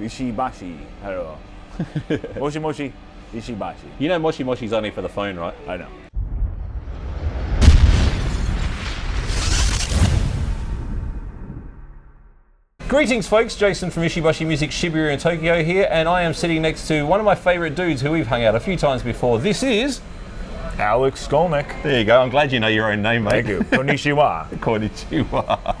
Ishibashi. I don't know. Moshi Moshi Ishibashi. You know Moshi Moshi's only for the phone, right? I know. Greetings folks, Jason from Ishibashi Music Shibuya in Tokyo here, and I am sitting next to one of my favourite dudes who we've hung out a few times before. This is... Alex Skolnick. There you go, I'm glad you know your own name, mate. Thank you. Konnichiwa. Konnichiwa.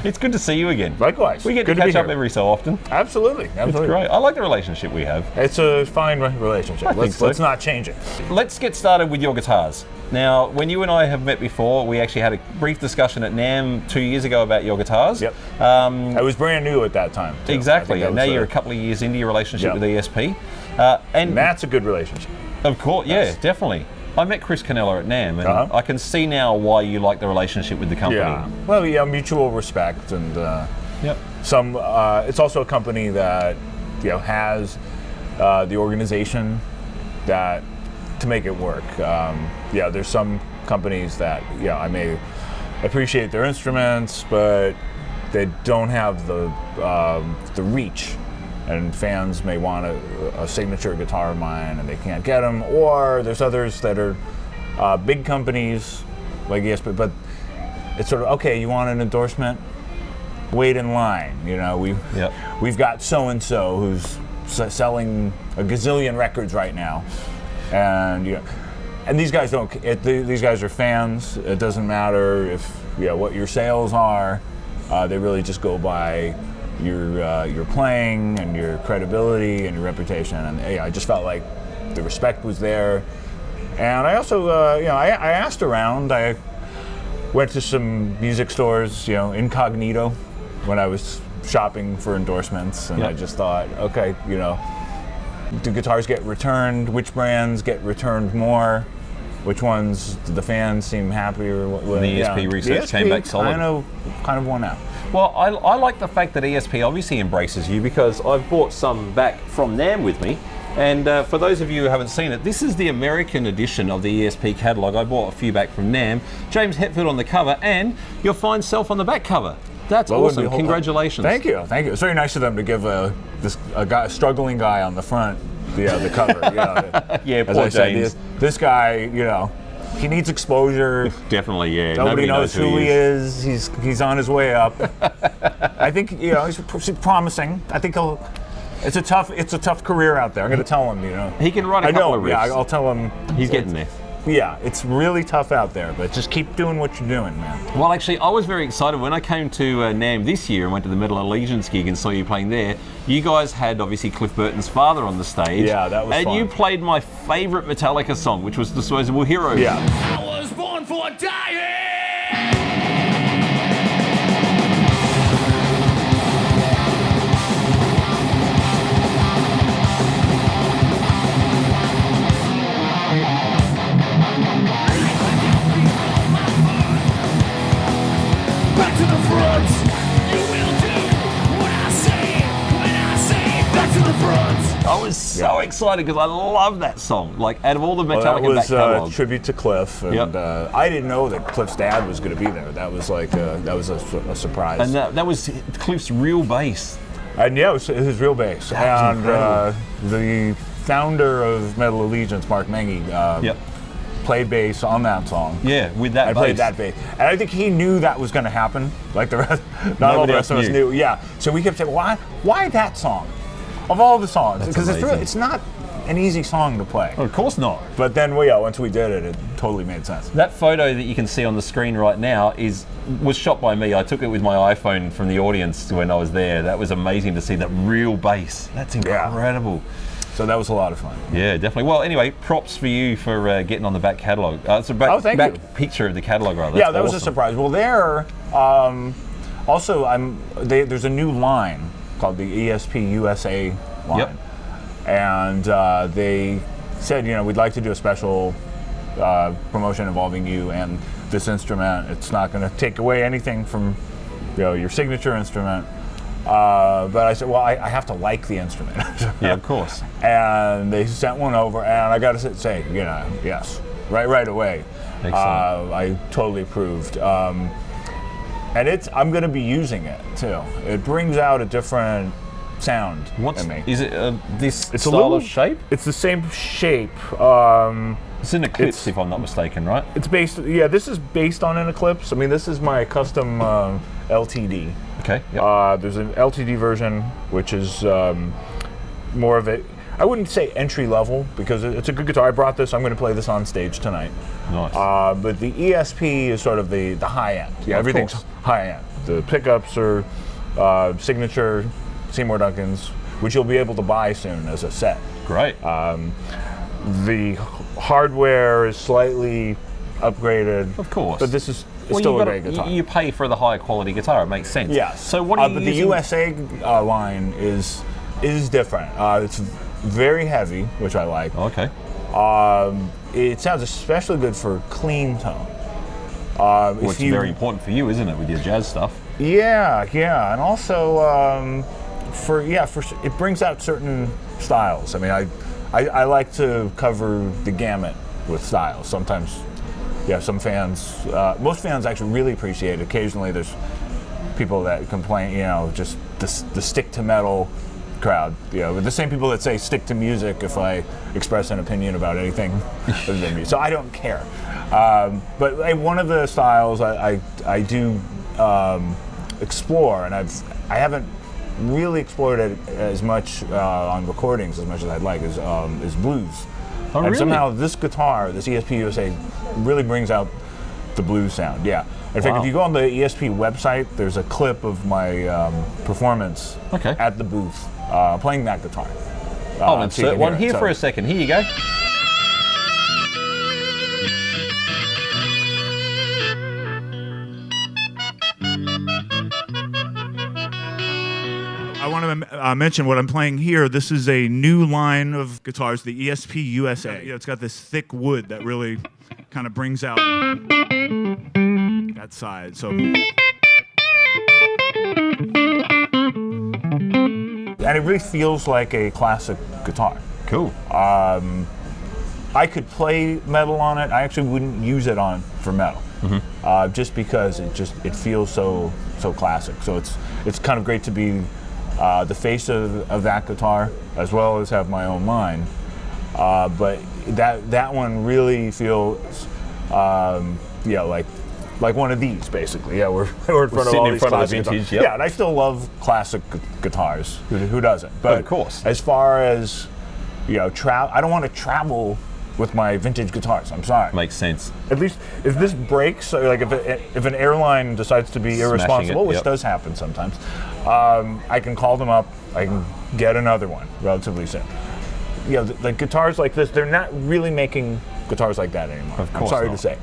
It's good to see you again. Likewise. We get to catch up every so often. Absolutely. It's great. I like the relationship we have. It's a fine relationship. Let's not change it. Let's get started with your guitars. Now, when you and I have met before, we actually had a brief discussion at NAMM 2 years ago about your guitars. Yep. I was brand new at that time, too. Exactly. And now you're a couple of years into your relationship with ESP. And that's a good relationship. Of course, yeah, definitely. I met Chris Canella at NAMM, and I can see now why you like the relationship with the company. Yeah. Well, yeah, mutual respect, and some. It's also a company that has the organization that to make it work. There's some companies that I may appreciate their instruments, but they don't have the reach. And fans may want a signature guitar of mine and they can't get them, or there's others that are big companies like ESP, but it's sort of, okay, you want an endorsement? Wait in line. We've got so-and-so who's selling a gazillion records right now, and and these guys don't. These guys are fans. It doesn't matter if what your sales are. They really just go by your playing and your credibility and your reputation, and I just felt like the respect was there. And I also I asked around. I went to some music stores incognito when I was shopping for endorsements, and I just thought, okay, do guitars get returned? Which brands get returned more? Which ones do the fans seem happier with? The ESP research came back solid. Kind of won out. Well, I like the fact that ESP obviously embraces you, because I've bought some back from NAMM with me. And for those of you who haven't seen it, this is the American edition of the ESP catalogue. I bought a few back from NAMM. James Hetfield on the cover, and your fine self on the back cover. That's awesome. Congratulations. Thank you. It's very nice of them to give a struggling guy on the front the cover. Yeah, poor James. This guy, he needs exposure. Definely, yeah. Nobody knows who he is. He's on his way up. I think he's promising. I think it's a tough career out there. I'm going to tell him. He can write a couple of riffs. Yeah, I'll tell him. He's getting there. Yeah, it's really tough out there, but just keep doing what you're doing, man. Well, actually, I was very excited when I came to NAMM this year and went to the Metal Allegiance gig and saw you playing there. You guys had, obviously, Cliff Burton's father on the stage. Yeah, that was fun. And you played my favourite Metallica song, which was Disposable Heroes. Yeah. I was born for dying! Back to the front! You will do what I say when I say back to the front! I was so excited because I love that song. Like, out of all the Metallica back that catalogue. was a tribute to Cliff, and I didn't know that Cliff's dad was going to be there. That was like a surprise. And that was Cliff's real bass. And it was his real bass. That was and the founder of Metal Allegiance, Mark Mengy, played bass on that song. Yeah, with that bass. I played that bass. And I think he knew that was going to happen. Like the rest, not all the rest of us knew. Yeah. So we kept saying, why that song? Of all the songs. Because it's not an easy song to play. Well, of course not. But then once we did it, it totally made sense. That photo that you can see on the screen right now was shot by me. I took it with my iPhone from the audience when I was there. That was amazing to see that real bass. That's incredible. So that was a lot of fun. Yeah, definitely. Well, anyway, props for you for getting on the back catalogue. It's a back picture of the catalogue, rather. That was a surprise. Well, there's a new line called the ESP USA Line. And they said, we'd like to do a special promotion involving you and this instrument. It's not going to take away anything from your signature instrument. But I said, well, I have to like the instrument. Yeah, of course. And they sent one over, and I got to say, yes, right away. Excellent. I totally approved. And I'm going to be using it too. It brings out a different sound in me. Is it this It's style of shape? It's the same shape. It's an Eclipse, if I'm not mistaken, right? It's based. Yeah, this is based on an Eclipse. I mean, this is my custom LTD. Okay. Yep. There's an LTD version, which is more of a, I wouldn't say entry level, because it's a good guitar. I brought this. I'm going to play this on stage tonight. Nice. But the ESP is sort of the high end. Yeah, everything's high end. The pickups are signature Seymour Duncans, which you'll be able to buy soon as a set. Great. The hardware is slightly upgraded. Of course. But this is still a great guitar. You pay for the higher quality guitar. It makes sense. Yes. So what are you but using? the USA line is different. It's very heavy, which I like. Okay. It sounds especially good for clean tone. Well, it's very important for you, isn't it, with your jazz stuff? Yeah, and also it brings out certain styles. I mean, I like to cover the gamut with styles. Sometimes, some fans, most fans actually really appreciate it. Occasionally, there's people that complain, just the stick to metal crowd, the same people that say stick to music if I express an opinion about anything other than music. So I don't care. But one of the styles I do explore, and I haven't really explored it as much on recordings as much as I'd like, is blues. Oh, and really? somehow this guitar, this ESP USA, really brings out the blues sound. Yeah. In fact, if you go on the ESP website, there's a clip of my performance at the booth playing that guitar. I'll insert one here for a second. Here you go. I want to mention what I'm playing here. This is a new line of guitars, the ESP USA. It's got this thick wood that really kind of brings out that side. So, and it really feels like a classic guitar. Cool. I could play metal on it. I actually wouldn't use it for metal, just because it feels so classic. So it's kind of great to be the face of that guitar, as well as have my own line. But that one really feels like one of these, basically. Yeah, we're in front of all these classic vintage. Yep. Yeah, and I still love classic guitars. Who doesn't? But of course. As far as I don't want to travel with my vintage guitars. I'm sorry. Makes sense. At least if this breaks, or like if an airline decides to be irresponsible, which does happen sometimes, I can call them up. I can get another one relatively soon. The guitars like this, they're not really making guitars like that anymore. Of course I'm sorry not. to say.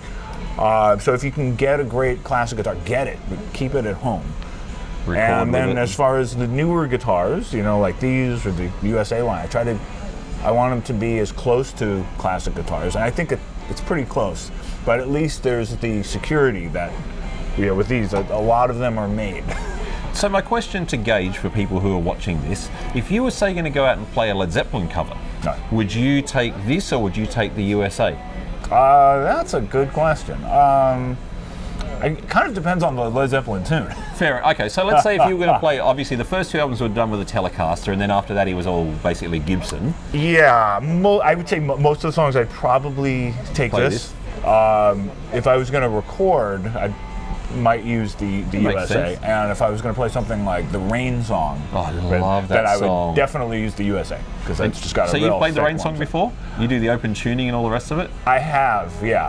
So if you can get a great classic guitar, get it, but keep it at home. And then as far as the newer guitars, like these or the USA line, I want them to be as close to classic guitars, and I think it's pretty close. But at least there's the security that, with these, a lot of them are made. So my question to gauge for people who are watching this, if you were, say, going to go out and play a Led Zeppelin cover, would you take this or would you take the USA? That's a good question. It kind of depends on the Led Zeppelin tune. Fair. Okay, so let's say if you were going to play, obviously the first two albums were done with a Telecaster, and then after that he was all basically Gibson. Yeah, I would say most of the songs I'd probably take this. If I was going to record, I might use the USA. Sense. And if I was going to play something like the Rain song, I love that I song. would definitely use the USA, because it's just got a So real you've played the thick Rain song one. before? You do the open tuning and all the rest of it? I have, yeah.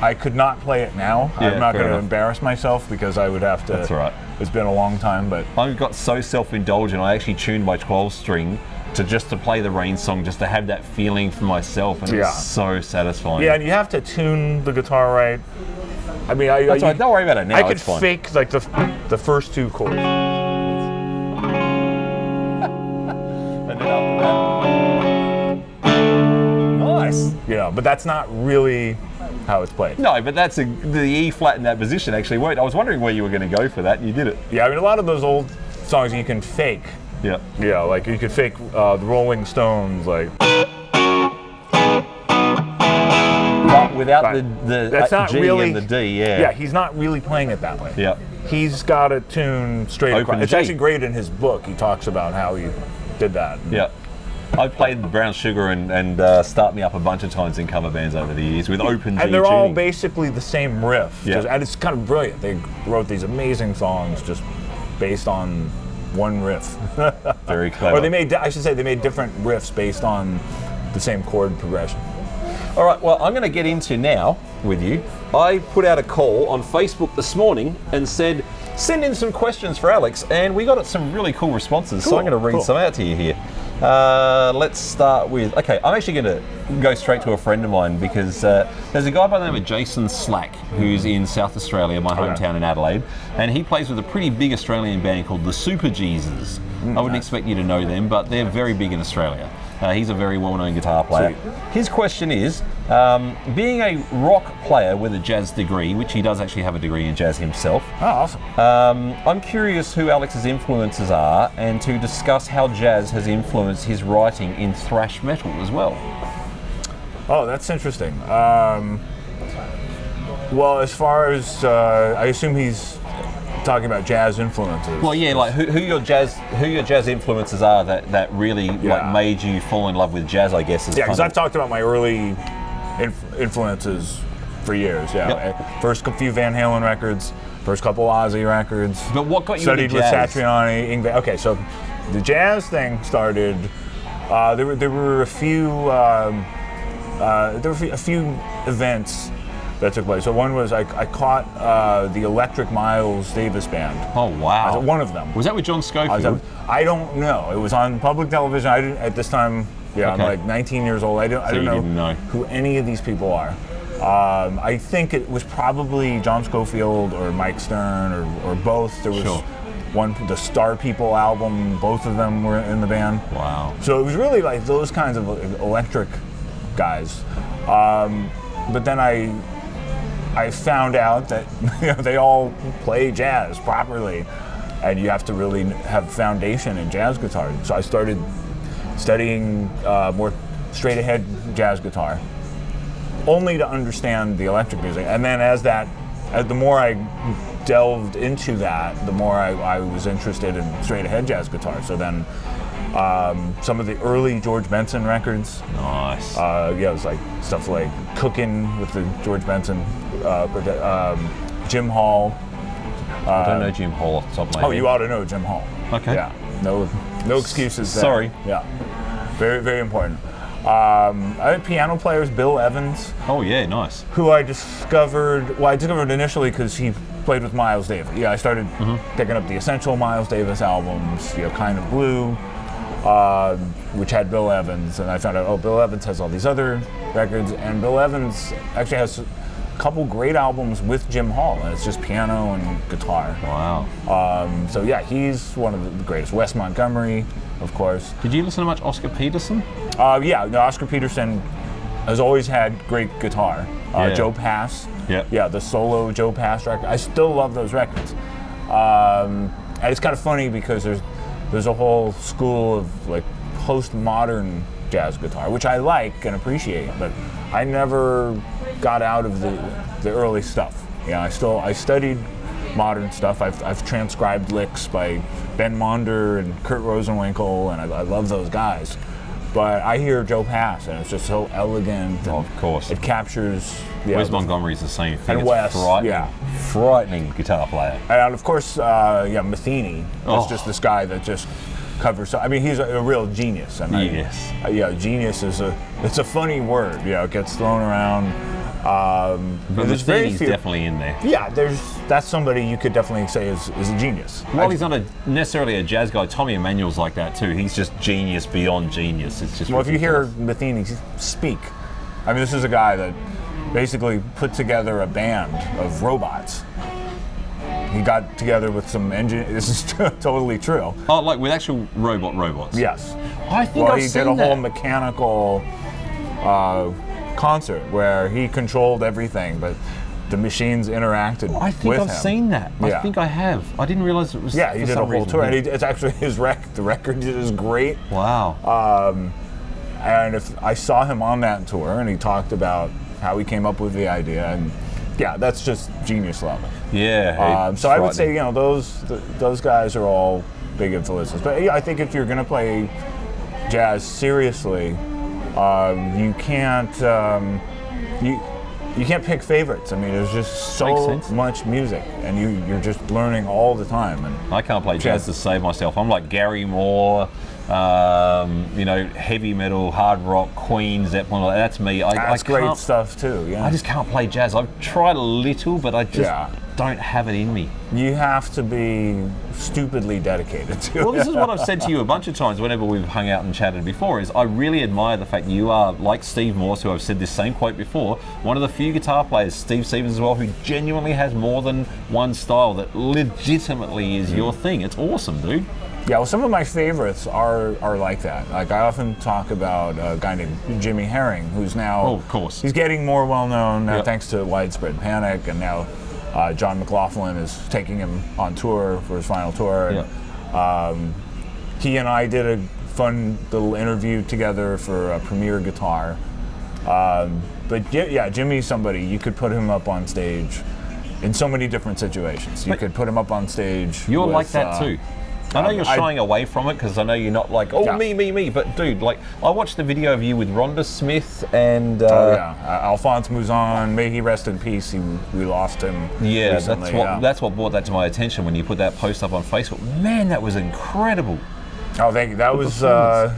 I could not play it now. Yeah, I'm not fair going to enough. embarrass myself, because I would have to. That's all right. It's been a long time, but I got so self-indulgent, I actually tuned my 12-string to play the Rain song, just to have that feeling for myself, and it's so satisfying. Yeah, and you have to tune the guitar right. I mean, That's right, don't worry about it now. I could it's fine. fake like the first two chords. And then after that, nice. But that's not really how it's played. No, but that's the E flat in that position actually worked. I was wondering where you were going to go for that, and you did it. Yeah, I mean, a lot of those old songs you can fake. Yeah. Yeah, like you could fake the Rolling Stones, like. But without the that's not G really and the D. Yeah. Yeah, he's not really playing it that way. Yeah. He's got a tune straight Open across. It's G. actually great in his book. He talks about how he did that. Yeah. I've played Brown Sugar and Start Me Up a bunch of times in cover bands over the years with open G And they're all tuning. basically the same riff. Yeah. And it's kind of brilliant. They wrote these amazing songs just based on one riff. Very clever. Or they made different riffs based on the same chord progression. All right, well, I'm going to get into now with you. I put out a call on Facebook this morning and said, send in some questions for Alex, and we got some really cool responses, so I'm going to read some out to you here. Let's start with, okay, I'm actually going to go straight to a friend of mine because there's a guy by the name of Jason Slack who's in South Australia, my hometown in Adelaide, and he plays with a pretty big Australian band called the Super Jesus. I wouldn't expect you to know them, but they're very big in Australia. He's a very well-known guitar player. Sweet. His question is, being a rock player with a jazz degree, which he does actually have a degree in jazz himself, Oh, awesome. I'm curious who Alex's influences are and to discuss how jazz has influenced his writing in thrash metal as well. Oh, that's interesting. Well, as far as I assume he's talking about jazz influences. Well, yeah, like who your jazz influences are that really like made you fall in love with jazz, I guess. Yeah, because I've talked about my early influences for years. Yeah, Yep. First few Van Halen records, first couple Ozzy records. But what got you studied into with jazz? Satriani, Yngwie. Okay, so the jazz thing started. There were a few events that took place. So one was I caught the Electric Miles Davis Band. Oh wow! One of them. Was that with John Scofield? I don't know. It was on public television. I didn't at this time. Yeah, Okay. I'm like 19 years old. I you didn't know. who any of these people are. I think it was probably John Scofield or Mike Stern or both. There was the Star People album. Both of them were in the band. Wow. So it was really like those kinds of electric guys. But then I found out that they all play jazz properly, and you have to really have foundation in jazz guitar. So I started studying more straight ahead jazz guitar, only to understand the electric music. And then as the more I delved into that, the more I was interested in straight ahead jazz guitar. So then some of the early George Benson records. Nice. It was like stuff like Cookin' with the George Benson, Jim Hall. I don't know Jim Hall off the top of my head. You ought to know Jim Hall. Okay. Yeah, no excuses there. Sorry. Yeah, very, very important. I had piano players, Bill Evans, Oh yeah, nice. who I discovered initially because he played with Miles Davis. Yeah, I started picking up the Essential Miles Davis albums, Kind of Blue, which had Bill Evans, and I found out, Bill Evans has all these other records, and Bill Evans actually has a couple great albums with Jim Hall, and it's just piano and guitar. Wow. So yeah, he's one of the greatest. Wes Montgomery, of course. Did you listen to much Oscar Peterson? Oscar Peterson has always had great guitar. Yeah. Joe Pass. Yep. Yeah, the solo Joe Pass record. I still love those records. And it's kind of funny because there's a whole school of like postmodern jazz guitar, which I like and appreciate, but I never got out of the early stuff. I studied modern stuff. I've transcribed licks by Ben Monder and Kurt Rosenwinkel, and I love those guys. But I hear Joe Pass, and it's just so elegant. Of course. It captures. Wes Montgomery's the same thing. And Wes, frightening guitar player. And of course, Matheny is just this guy that just covers. I mean, he's a real genius. Yes. Genius is it's a funny word. It gets thrown around. But Matheny's definitely in there. Yeah, that's somebody you could definitely say is a genius. While he's not necessarily a jazz guy, Tommy Emmanuel's like that too. He's just genius beyond genius. It's just if you hear Matheny speak, I mean, this is a guy that basically put together a band of robots. He got together with some This is totally true. Oh, like with actual robots? Yes. I think I've he seen did a that. whole mechanical concert where he controlled everything, but the machines interacted with him. I think I've seen that. I think I have. I didn't realize it was. Yeah, he for did a some whole reason. tour, and it's actually his the record is great. Wow. And I saw him on that tour, and he talked about how he came up with the idea, and yeah, that's just genius level. Yeah. So I would say, you know, those guys are all big influences. But yeah, I think if you're going to play jazz seriously, you can't you can't pick favorites. I mean, there's just so much music, and you're just learning all the time. And I can't play jazz to save myself. I'm like Gary Moore, you know, heavy metal, hard rock, Queen, Zeppelin. That's me. That's great stuff too. Yeah. I just can't play jazz. I've tried a little, but I just don't have it in me. You have to be stupidly dedicated to it. Well, this is what I've said to you a bunch of times whenever we've hung out and chatted before, is I really admire the fact you are, like Steve Morse, who I've said this same quote before, one of the few guitar players, Steve Stevens as well, who genuinely has more than one style that legitimately is your thing. It's awesome, dude. Yeah, well, some of my favorites are like that. Like, I often talk about a guy named Jimmy Herring, who's now... Oh, of course. He's getting more well-known now thanks to Widespread Panic, and now John McLaughlin is taking him on tour for his final tour. And, he and I did a fun little interview together for Premier Guitar. But yeah, Jimmy's somebody, you could put him up on stage in so many different situations. You could put him up on stage. You're with, like that too. I know you're shying away from it because I know you're not like, me, but dude, like, I watched the video of you with Rhonda Smith and... Alphonse Mouzon, may he rest in peace, we lost him recently. That's what brought that to my attention when you put that post up on Facebook. Man, that was incredible. Oh, thank you. That was, that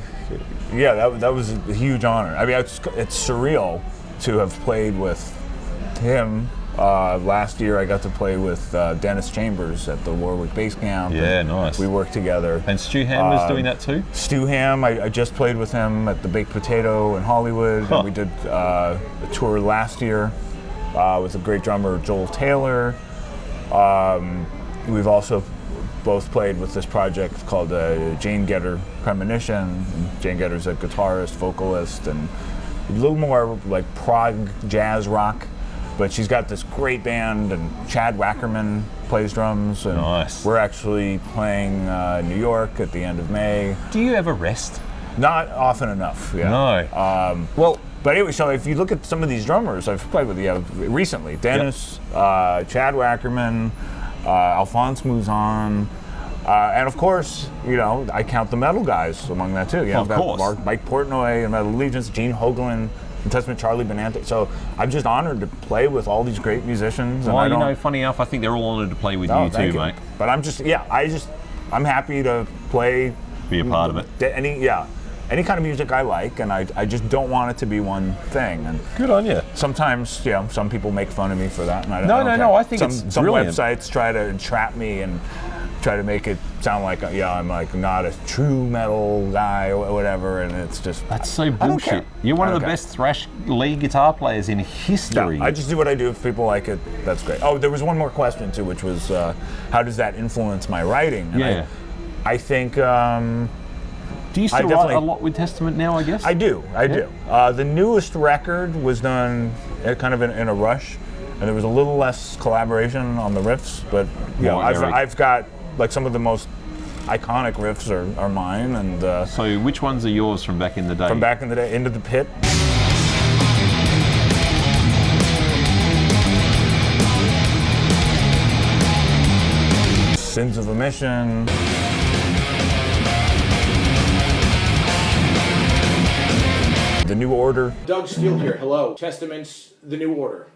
was a huge honor. I mean, it's surreal to have played with him. Last year I got to play with Dennis Chambers at the Warwick Bass Camp. Yeah, nice. We worked together. And Stu Ham was doing that too? Stu Ham, I just played with him at the Baked Potato in Hollywood. And we did a tour last year with a great drummer, Joel Taylor. We've also both played with this project called Jane Gedder Premonition. Jane Gedder's a guitarist, vocalist, and a little more like prog jazz rock. But she's got this great band, and Chad Wackerman plays drums. And we're actually playing New York at the end of May. Do you ever rest? Not often enough. Yeah. No. But anyway, so if you look at some of these drummers I've played with recently, Dennis, Chad Wackerman, Alphonse Mouzon, and of course, you know, I count the metal guys among that too. You know, of course. Mike Portnoy and Metal Allegiance, Gene Hoglan, and Testament, Charlie Benante. So I'm just honored to play with all these great musicians. Well, you know, funny enough, I think they're all honored to play with you too, mate. But I'm happy to play. Be a part of it. Any kind of music I like, and I just don't want it to be one thing. And good on you. Sometimes, some people make fun of me for that, and I I think some brilliant. Websites try to entrap me and try to make it sound like I'm like not a true metal guy or whatever, and it's just that's so bullshit. You're one of the best thrash lead guitar players in history. No, I just do what I do. If people like it, that's great. Oh, there was one more question too, which was how does that influence my writing? And I think. Do you still write a lot with Testament now, I guess? I do. The newest record was done kind of in a rush, and there was a little less collaboration on the riffs, but I've got like some of the most iconic riffs are mine. And so which ones are yours from back in the day? From back in the day, Into the Pit. Sins of Omission. The New Order. Doug Steele here. Hello. Testament's The New Order.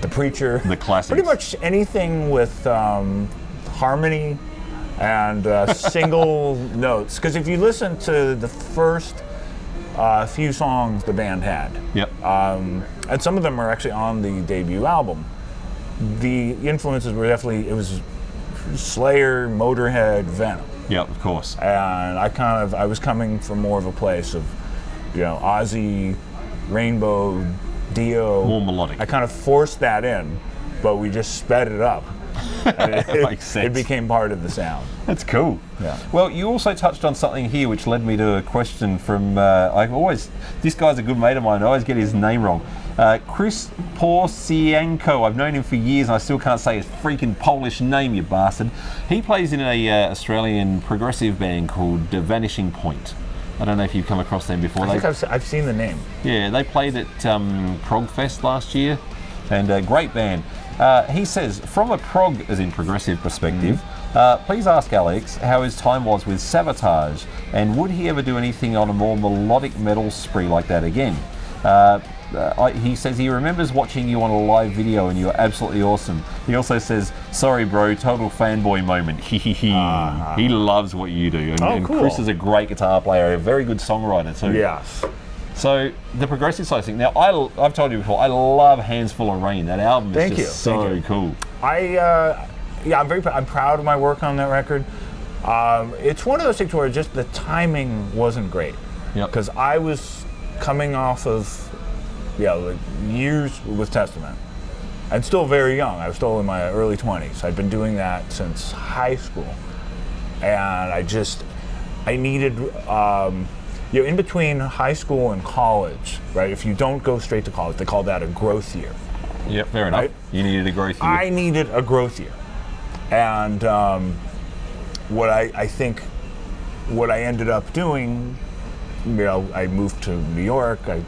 The Preacher. The classics. Pretty much anything with harmony and single notes. Because if you listen to the first few songs the band had, and some of them are actually on the debut album, the influences were definitely, it was Slayer, Motorhead, Venom. Yeah, of course. And I was coming from more of a place of, Ozzy, Rainbow, Dio. More melodic. I kind of forced that in, but we just sped it up. And makes sense. It became part of the sound. That's cool. Yeah. Well, you also touched on something here which led me to a question from, this guy's a good mate of mine, I always get his name wrong. Chris Porcienko, I've known him for years and I still can't say his freaking Polish name, you bastard. He plays in a Australian progressive band called The Vanishing Point. I don't know if you've come across them before. I think I've seen the name. Yeah, they played at Prog Fest last year, and a great band. He says, from a prog, as in progressive perspective, please ask Alex how his time was with Sabatage, and would he ever do anything on a more melodic metal spree like that again? He says he remembers watching you on a live video and you're absolutely awesome. He also says, sorry bro, total fanboy moment. He loves what you do. And cool. Chris is a great guitar player, a very good songwriter too. Yes. So the progressive side thing. Now I've told you before, I love Hands Full of Rain. That album is just so cool. I'm proud of my work on that record. It's one of those things where just the timing wasn't great. Because I was coming off of years with Testament. I'm still very young. I was still in my early 20s. I'd been doing that since high school. And I needed, in between high school and college, right? If you don't go straight to college, they call that a growth year. Yep, fair enough. Right? You needed a growth year. I needed a growth year. And what I think, what I ended up doing, I moved to New York. I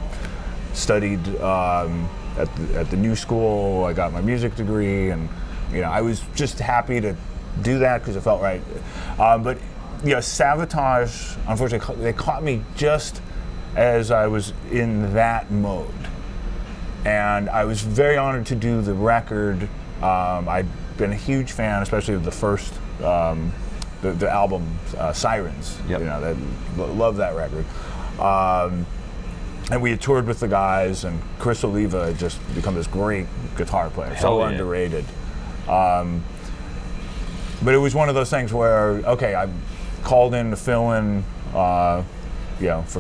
studied at the new school. I got my music degree, and I was just happy to do that because it felt right. But Sabotage, unfortunately, they caught me just as I was in that mode, and I was very honored to do the record. I'd been a huge fan, especially of the first the album Sirens. Yep. Love that record. And we had toured with the guys, and Chris Oliva had just become this great guitar player, so underrated. But it was one of those things where, I called in to fill in, for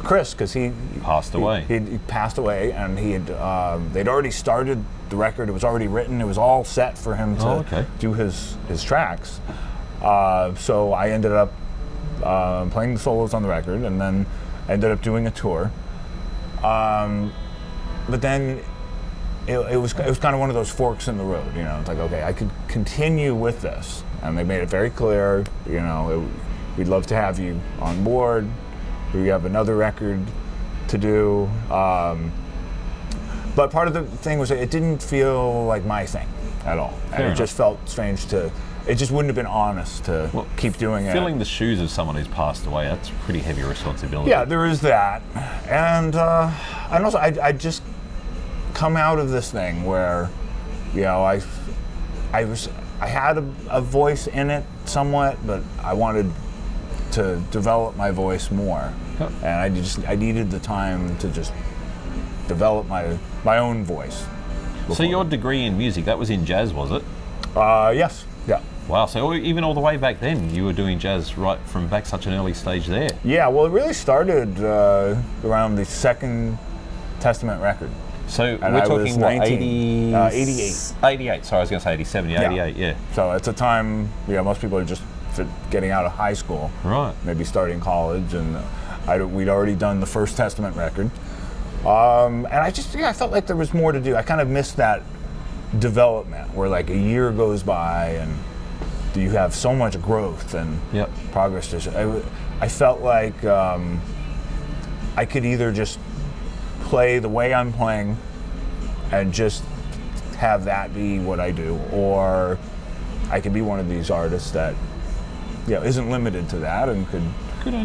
Chris, because he passed away. He passed away, and they'd already started the record. It was already written. It was all set for him to do his tracks. So I ended up playing the solos on the record, and then ended up doing a tour. But then it was kind of one of those forks in the road. It's like, I could continue with this, and they made it very clear. We'd love to have you on board. We have another record to do. But part of the thing was it didn't feel like my thing at all. And it just felt strange it just wouldn't have been honest to keep doing it. Filling the shoes of someone who's passed away, that's a pretty heavy responsibility. Yeah, there is that. And also I just come out of this thing where, I had a voice in it somewhat, but I wanted to develop my voice more. And I needed the time to just develop my own voice. So your degree in music, that was in jazz, was it? Yes. Yeah. Wow, so even all the way back then, you were doing jazz right from back such an early stage there. Yeah, well, it really started around the second Testament record. So we're talking, what, 88. 88, sorry, I was going to say 87, yeah, 88, yeah. So it's a time, most people are just getting out of high school. Right. Maybe starting college, and we'd already done the first Testament record. And I felt like there was more to do. I kind of missed that development where like a year goes by and you have so much growth and progress. I felt like I could either just play the way I'm playing and just have that be what I do, or I could be one of these artists that isn't limited to that and could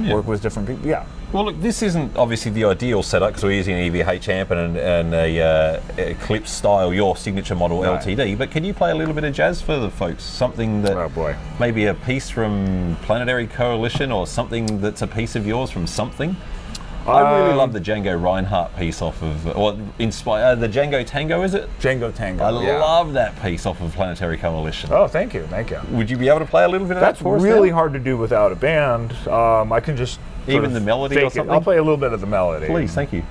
work with different people. Yeah. Well, look, this isn't obviously the ideal setup because we're using an EVH amp and a Eclipse style, your signature model LTD. But can you play a little bit of jazz for the folks? Something that maybe a piece from Planetary Coalition, or something that's a piece of yours from something? I really love the Django Reinhardt piece off of, or the Django Tango, is it? Django Tango. I love that piece off of Planetary Coalition. Oh, thank you. Would you be able to play a little bit of that for us? That's really hard to do without a band. I can just even the melody or something? I'll play a little bit of the melody. Please, thank you.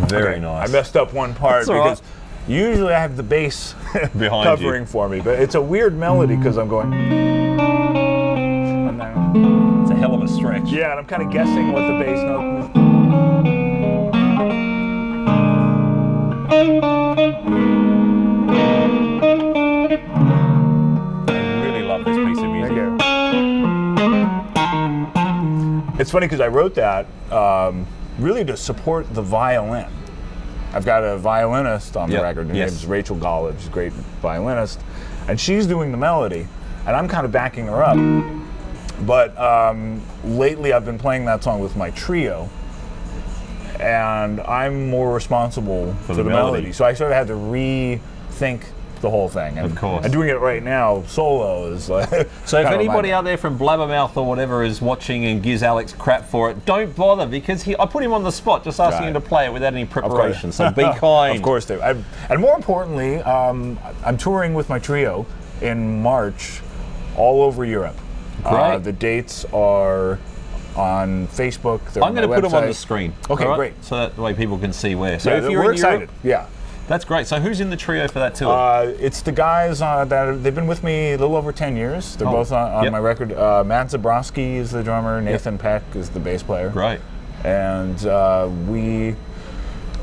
Very nice. I messed up one part That's all because usually I have the bass Behind covering for me, but it's a weird melody because I'm going. And then, It's a hell of a stretch. yeah, and I'm kind of guessing what the bass note is. I really love this piece of music. Thank you. It's funny because I wrote that really to support the violin. I've got a violinist on the Yep. record. Her Yes. name's Rachel Gollage, she's a great violinist, and she's doing the melody, and I'm kind of backing her up. But lately I've been playing that song with my trio, and I'm more responsible for the melody. So I sort of had to rethink the whole thing. And, Of course. And doing it right now solo is like. So if anybody out there from Blabbermouth or whatever is watching and gives Alex crap for it, don't bother, because I put him on the spot just asking him to play it without any preparation. So be kind. Of course, they. And more importantly, I'm touring with my trio in March, all over Europe. Great. The dates are on Facebook. They're I'm going to put them on the website. screen. Okay, all right? great. So that way people can see where. So Yeah, if you're we're in Europe, excited. Yeah. that's great. So who's in the trio for that tour? It's the guys they've been with me a little over 10 years. They're both on Yep. my record. Matt Zabrowski is the drummer. Nathan Peck is the bass player. Great. And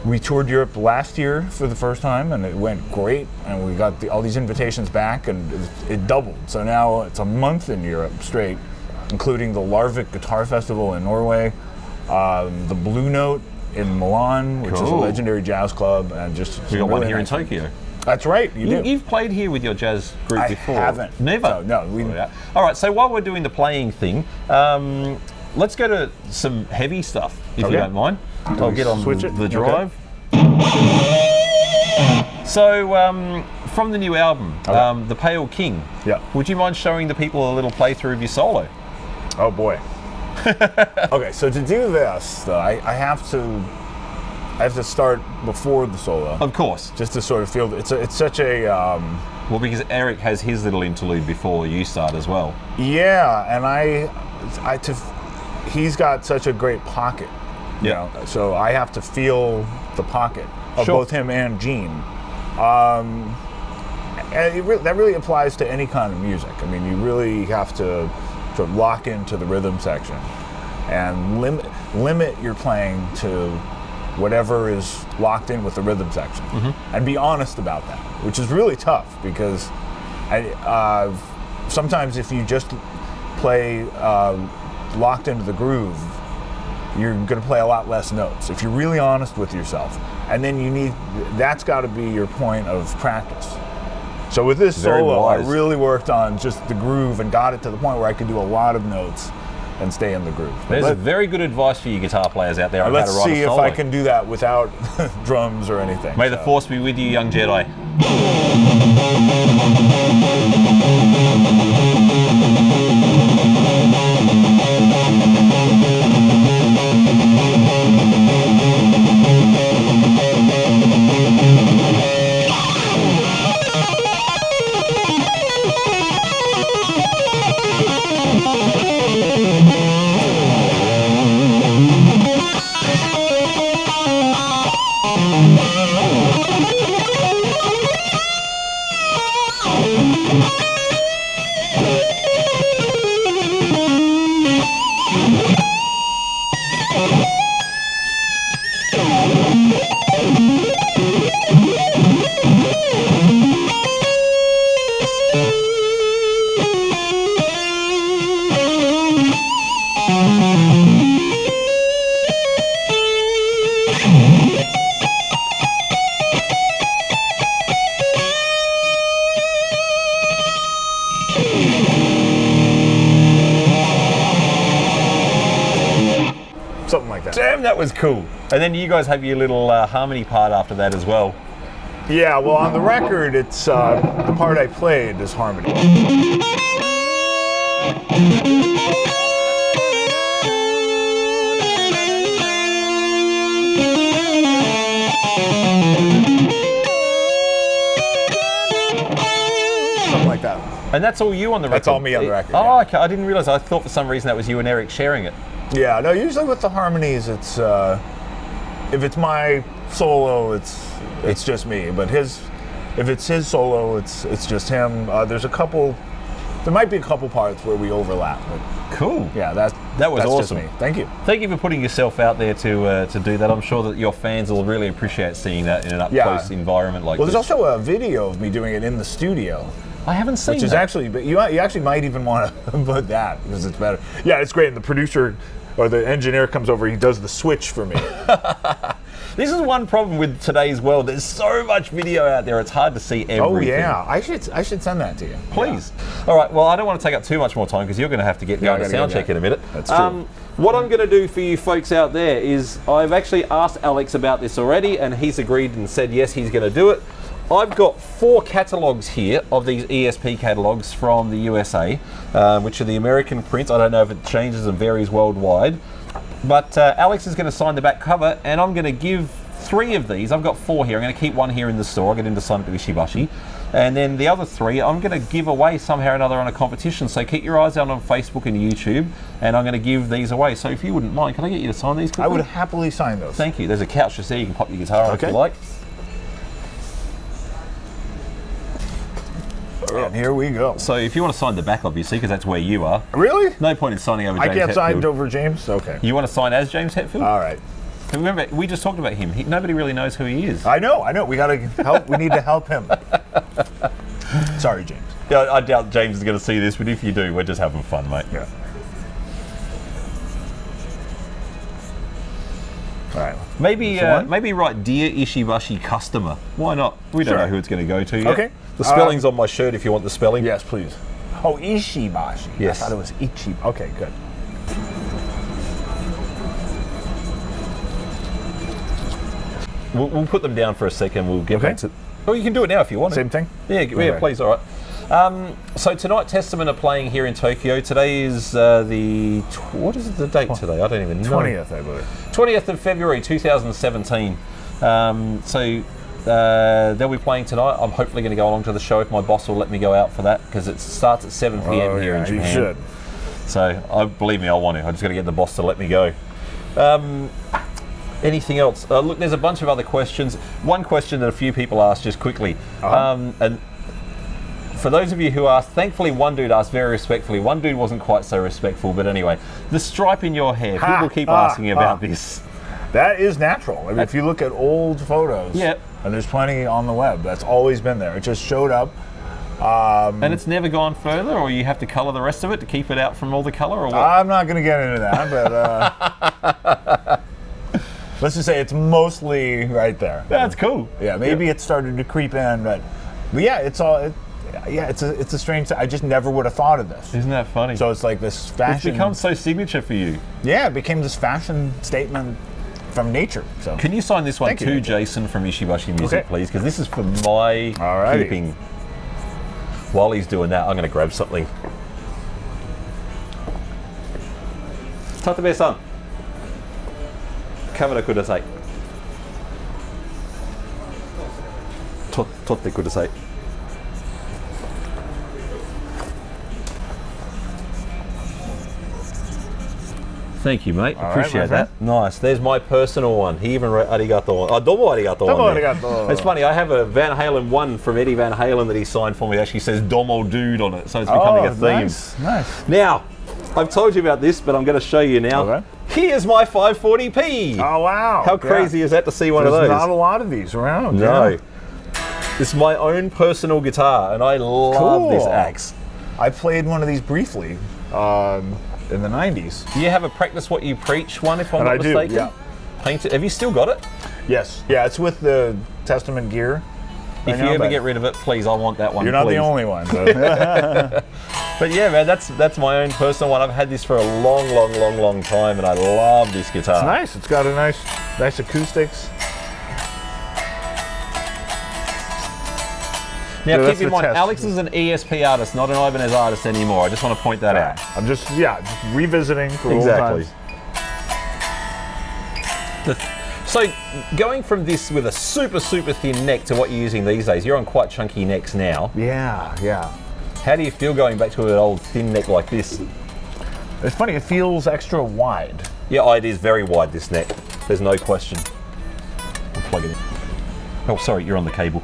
we toured Europe last year for the first time, and it went great. And we got all these invitations back, and it doubled. So now it's a month in Europe straight, including the Larvik Guitar Festival in Norway, the Blue Note in Milan, which is a Cool. legendary jazz club, and just We got really one here nice in Tokyo. That's right, you do. You've played here with your jazz group I before. haven't. Never? No, All right, so while we're doing the playing thing, let's go to some heavy stuff, if Okay. you don't mind. I'll get on switch it? the Okay. drive. So, from the new album, The Pale King, Yeah. would you mind showing the people a little playthrough of your solo? Oh boy. Okay, so to do this, though, I have to start before the solo, Of course. just to sort of feel. It's such a Well, because Eric has his little interlude before you start as well. yeah, and he's got such a great pocket. You Yeah. know, so I have to feel the pocket of Sure. both him and Gene. And that really applies to any kind of music. I mean, you really have to sort of lock into the rhythm section and limit your playing to whatever is locked in with the rhythm section, and be honest about that, which is really tough because sometimes if you just play locked into the groove, you're going to play a lot less notes if you're really honest with yourself. And then that's got to be your point of practice. So with this Very solo, I wise. really worked on just the groove and got it to the point where I could do a lot of notes and stay in the groove. There's But very good advice for you guitar players out there on how let's to write see a if solo. I can do that without drums or anything. May the So. force be with you, young Jedi. Something like that. Damn, that was cool. And then you guys have your little harmony part after that as well. Yeah, well, on the record, it's the part I played is harmony. And that's all you on the record? That's all me on the record. Oh, okay. I didn't realize. I thought for some reason that was you and Eric sharing it. Yeah, no, usually with the harmonies, it's if it's my solo, it's just me. But if it's his solo, it's just him. There might be a couple parts where we overlap. But Cool. yeah, that was that's awesome. Just me. Thank you. Thank you for putting yourself out there to do that. I'm sure that your fans will really appreciate seeing that in an up-close environment like this. Well, there's also a video of me doing it in the studio. I haven't seen Which is actually, but you actually might even want to put that because it's better. Yeah, it's great. And the producer or the engineer comes over, he does the switch for me. This is one problem with today's world. There's so much video out there, it's hard to see everything. Oh yeah, I should send that to you. Please. Yeah. All right, well, I don't want to take up too much more time because you're going to have to get going to sound check in a minute. That's true. What I'm going to do for you folks out there is I've actually asked Alex about this already and he's agreed and said yes, he's going to do it. I've got 4 catalogues here of these ESP catalogues from the USA, which are the American prints. I don't know if it changes and varies worldwide. But Alex is going to sign the back cover and I'm going to give 3 of these. I've got 4 here. I'm going to keep 1 here in the store. I'll get him to sign it to Ishibashi. And then the other 3 I'm going to give away somehow or another on a competition. So keep your eyes out on Facebook and YouTube and I'm going to give these away. So if you wouldn't mind, can I get you to sign these quickly? I would happily sign those. Thank you. There's a couch just there. You can pop your guitar on if you like. And here we go. So if you want to sign the back, obviously, because that's where you are. Really? No point in signing over James I can't sign Hetfield. over James? Okay. You want to sign as James Hetfield? All right. And remember, we just talked about him. Nobody really knows who he is. I know. We got to help. We need to help him. Sorry, James. Yeah, I doubt James is going to see this, but if you do, we're just having fun, mate. Yeah. All right. Maybe write Dear Ishibashi Customer. Why not? We don't know who it's going to go to yet. Okay. The spelling's on my shirt if you want the spelling. Yes, please. Oh, Ishibashi. Yes. I thought it was Ichi. Okay, good. We'll put them down for a second. We'll get back to. Oh, you can do it now if you want. Same thing? Yeah, please. All right. So tonight, Testament are playing here in Tokyo. Today is what is the date today? I don't even know. 20th, I believe. 20th of February 2017. They'll be playing tonight. I'm hopefully going to go along to the show if my boss will let me go out for that because it starts at 7 p.m. here in Japan. You should. So believe me, I want to. I just got to get the boss to let me go. Anything else? Look, there's a bunch of other questions. One question that a few people asked just quickly. And for those of you who asked, thankfully one dude asked very respectfully. One dude wasn't quite so respectful, but anyway. The stripe in your hair. People keep asking about this. That is natural. I mean, if you look at old photos, Yep. and there's plenty on the web, that's always been there. It just showed up. And it's never gone further, or you have to colour the rest of it to keep it out from all the colour, or what? I'm not going to get into that, but let's just say it's mostly right there. That's cool. Yeah, maybe it started to creep in, but yeah, it's all. It's a strange. I just never would have thought of this. Isn't that funny? So it's like this fashion. It's become so signature for you. Yeah, it became this fashion statement from nature. So can you sign this one Thank to you. Jason from Ishibashi Music, please? Because this is for my Alrighty. keeping. While he's doing that, I'm going to grab something. Tatabe-san. Kamera kudasai. Totte kudasai. Thank you, mate. Appreciate that. Nice. There's my personal one. He even wrote arigato. Oh, domo arigato. Domo on there. arigato. It's funny. I have a Van Halen 1 from Eddie Van Halen that he signed for me. It actually says Domo Dude on it. So it's becoming a theme. Nice. Now, I've told you about this, but I'm going to show you now. Okay. Here's my 540p. Oh, wow. How crazy is that to see one There's of those? not a lot of these around. No. Yeah. This is my own personal guitar, and I love this axe. I played one of these briefly in the 90s. Do you have a practice what you preach one, if I'm not I do, mistaken? yeah. Painted. Have you still got it? Yes. Yeah, it's with the Testament gear. If you ever get rid of it, please, I want that one. You're not please. the only one. So. But yeah, man, that's my own personal one. I've had this for a long time, and I love this guitar. It's nice. It's got a nice acoustics. Now, So keep in mind, test. Alex is an ESP artist, not an Ibanez artist anymore. I just want to point that out. I'm just revisiting for Exactly. old times. So, going from this with a super thin neck to what you're using these days, you're on quite chunky necks now. Yeah. How do you feel going back to an old thin neck like this? It's funny, it feels extra wide. Yeah, it is very wide, this neck. There's no question. I'll plug it in. Oh, sorry, you're on the cable.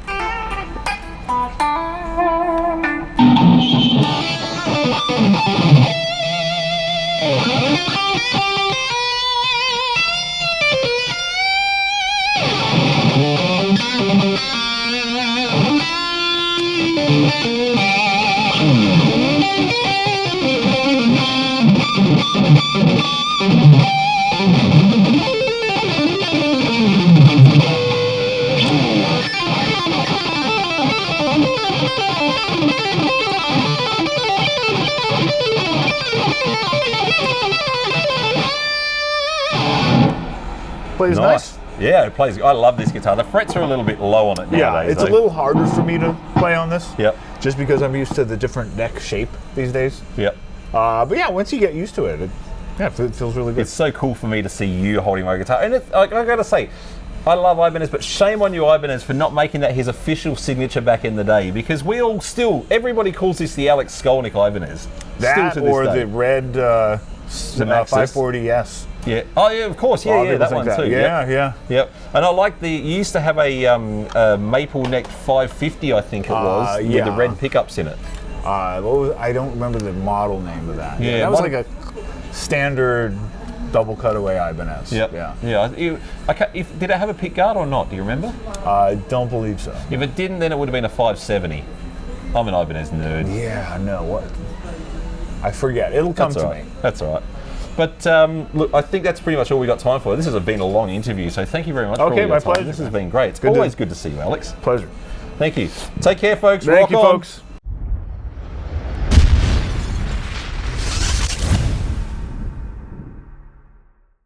Plays nice. Yeah, it plays. I love this guitar. The frets are a little bit low on it nowadays. Yeah, it's a little harder for me to play on this. Yep. Just because I'm used to the different neck shape these days. Yep. But yeah, once you get used to it, it feels really good. It's so cool for me to see you holding my guitar. And I got to say, I love Ibanez, but shame on you, Ibanez, for not making that his official signature back in the day. Because everybody calls this the Alex Skolnick Ibanez. That still to this or day. the red the 540S. Yeah. Oh yeah, of course. Yeah, that one too. Yeah. Yep. And I like you used to have a maple neck 550, I think it was, with the red pickups in it. I don't remember the model name of that. Yeah, that was like a standard double cutaway Ibanez. Yep. Yeah. Did it have a pick guard or not? Do you remember? I don't believe so. If it didn't, then it would have been a 570. I'm an Ibanez nerd. Yeah, no, what? I forget. It'll come to me. That's all right. But look, I think that's pretty much all we got time for. This has been a long interview, so thank you very much for all your my time. pleasure. This has been great. It's always good to see you, Alex. Pleasure. Thank you. Take care, folks. Thank you, folks.